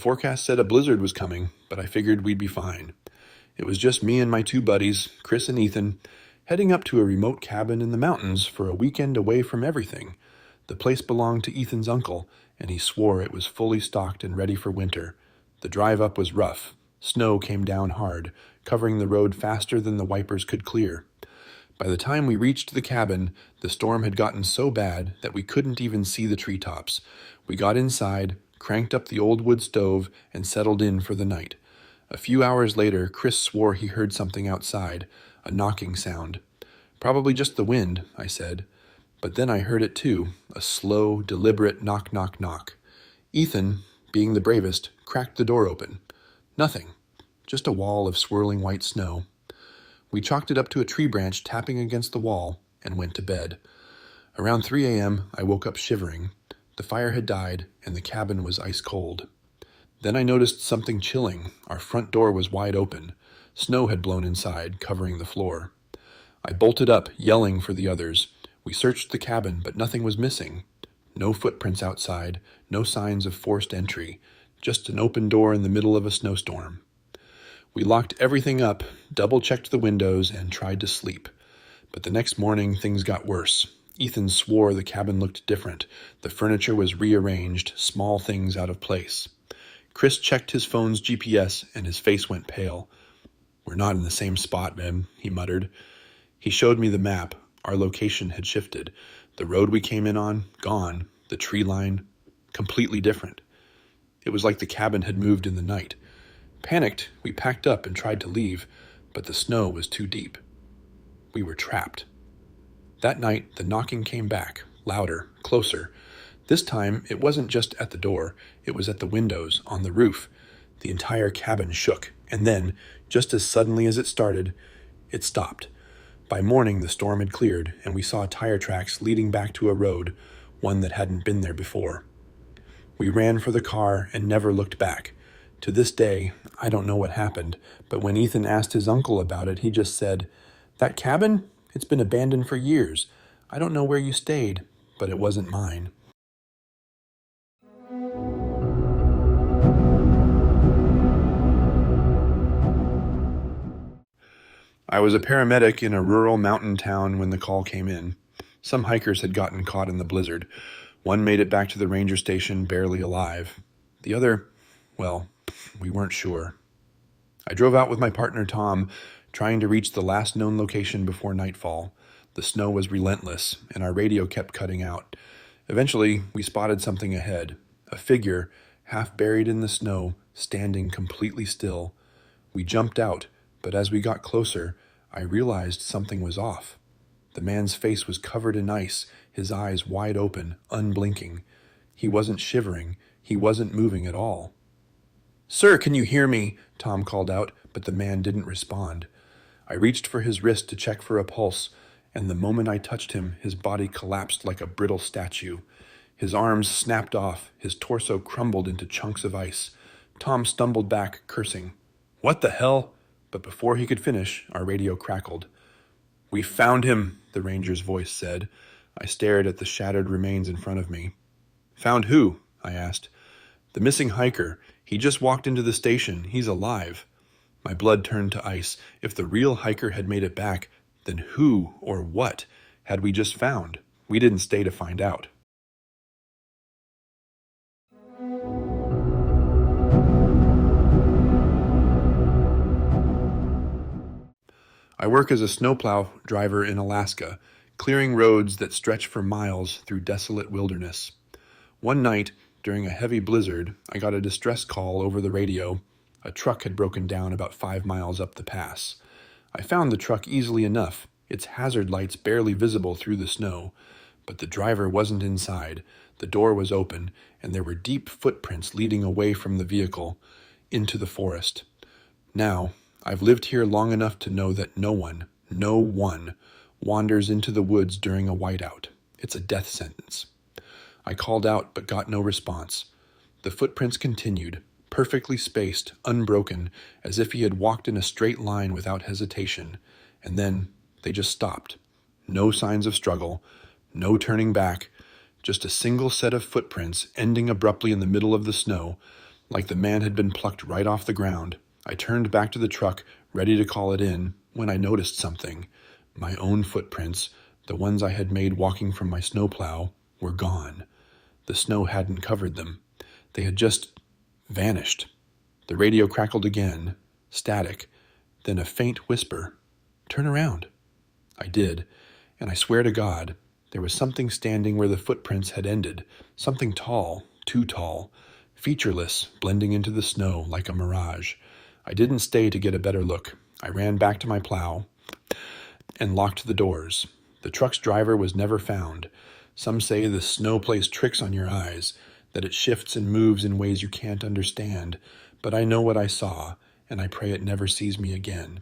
forecast said a blizzard was coming, but I figured we'd be fine. It was just me and my two buddies, Chris and Ethan, heading up to a remote cabin in the mountains for a weekend away from everything. The place belonged to Ethan's uncle, and he swore it was fully stocked and ready for winter. The drive up was rough. Snow came down hard, covering the road faster than the wipers could clear. By the time we reached the cabin, the storm had gotten so bad that we couldn't even see the treetops. We got inside, cranked up the old wood stove, and settled in for the night. A few hours later, Chris swore he heard something outside, a knocking sound. "Probably just the wind," I said. But then I heard it too, a slow, deliberate knock, knock, knock. Ethan, being the bravest, cracked the door open. Nothing, just a wall of swirling white snow. We chalked it up to a tree branch tapping against the wall and went to bed. Around 3 a.m., I woke up shivering. The fire had died, and the cabin was ice cold. Then I noticed something chilling. Our front door was wide open. Snow had blown inside, covering the floor. I bolted up, yelling for the others. We searched the cabin, but nothing was missing. No footprints outside, no signs of forced entry, just an open door in the middle of a snowstorm. We locked everything up, double-checked the windows, and tried to sleep. But the next morning, things got worse. Ethan swore the cabin looked different. The furniture was rearranged, small things out of place. Chris checked his phone's GPS, and his face went pale. "We're not in the same spot, man," he muttered. He showed me the map. Our location had shifted. The road we came in on, gone. The tree line, completely different. It was like the cabin had moved in the night. Panicked, we packed up and tried to leave, but the snow was too deep. We were trapped. That night, the knocking came back, louder, closer. This time, it wasn't just at the door. It was at the windows, on the roof. The entire cabin shook, and then, just as suddenly as it started, it stopped. By morning, the storm had cleared, and we saw tire tracks leading back to a road, one that hadn't been there before. We ran for the car and never looked back. To this day, I don't know what happened, but when Ethan asked his uncle about it, he just said, "That cabin? It's been abandoned for years. I don't know where you stayed, but it wasn't mine." I was a paramedic in a rural mountain town when the call came in. Some hikers had gotten caught in the blizzard. One made it back to the ranger station barely alive. The other, well, we weren't sure. I drove out with my partner Tom, trying to reach the last known location before nightfall. The snow was relentless, and our radio kept cutting out. Eventually, we spotted something ahead, a figure, half buried in the snow, standing completely still. We jumped out, but as we got closer, I realized something was off. The man's face was covered in ice, his eyes wide open, unblinking. He wasn't shivering. He wasn't moving at all. "Sir, can you hear me?" Tom called out, but the man didn't respond. I reached for his wrist to check for a pulse, and the moment I touched him, his body collapsed like a brittle statue. His arms snapped off, his torso crumbled into chunks of ice. Tom stumbled back, cursing. "What the hell?" But before he could finish, our radio crackled. "We found him," the ranger's voice said. I stared at the shattered remains in front of me. "Found who?" I asked. "The missing hiker. He just walked into the station. He's alive." My blood turned to ice. If the real hiker had made it back, then who or what had we just found? We didn't stay to find out. I work as a snowplow driver in Alaska, clearing roads that stretch for miles through desolate wilderness. One night, during a heavy blizzard, I got a distress call over the radio. A truck had broken down about 5 miles up the pass. I found the truck easily enough, its hazard lights barely visible through the snow. But the driver wasn't inside. The door was open, and there were deep footprints leading away from the vehicle, into the forest. Now, I've lived here long enough to know that no one wanders into the woods during a whiteout. It's a death sentence. I called out but got no response. The footprints continued, perfectly spaced, unbroken, as if he had walked in a straight line without hesitation. And then they just stopped. No signs of struggle, no turning back, just a single set of footprints ending abruptly in the middle of the snow, like the man had been plucked right off the ground. I turned back to the truck, ready to call it in, when I noticed something. My own footprints, the ones I had made walking from my snowplow, were gone. The snow hadn't covered them. They had just vanished. The radio crackled again, static, then a faint whisper. "Turn around." I did, and I swear to God, there was something standing where the footprints had ended, something tall, too tall, featureless, blending into the snow like a mirage. I didn't stay to get a better look. I ran back to my plow and locked the doors. The truck's driver was never found. Some say the snow plays tricks on your eyes, that it shifts and moves in ways you can't understand, but I know what I saw, and I pray it never sees me again.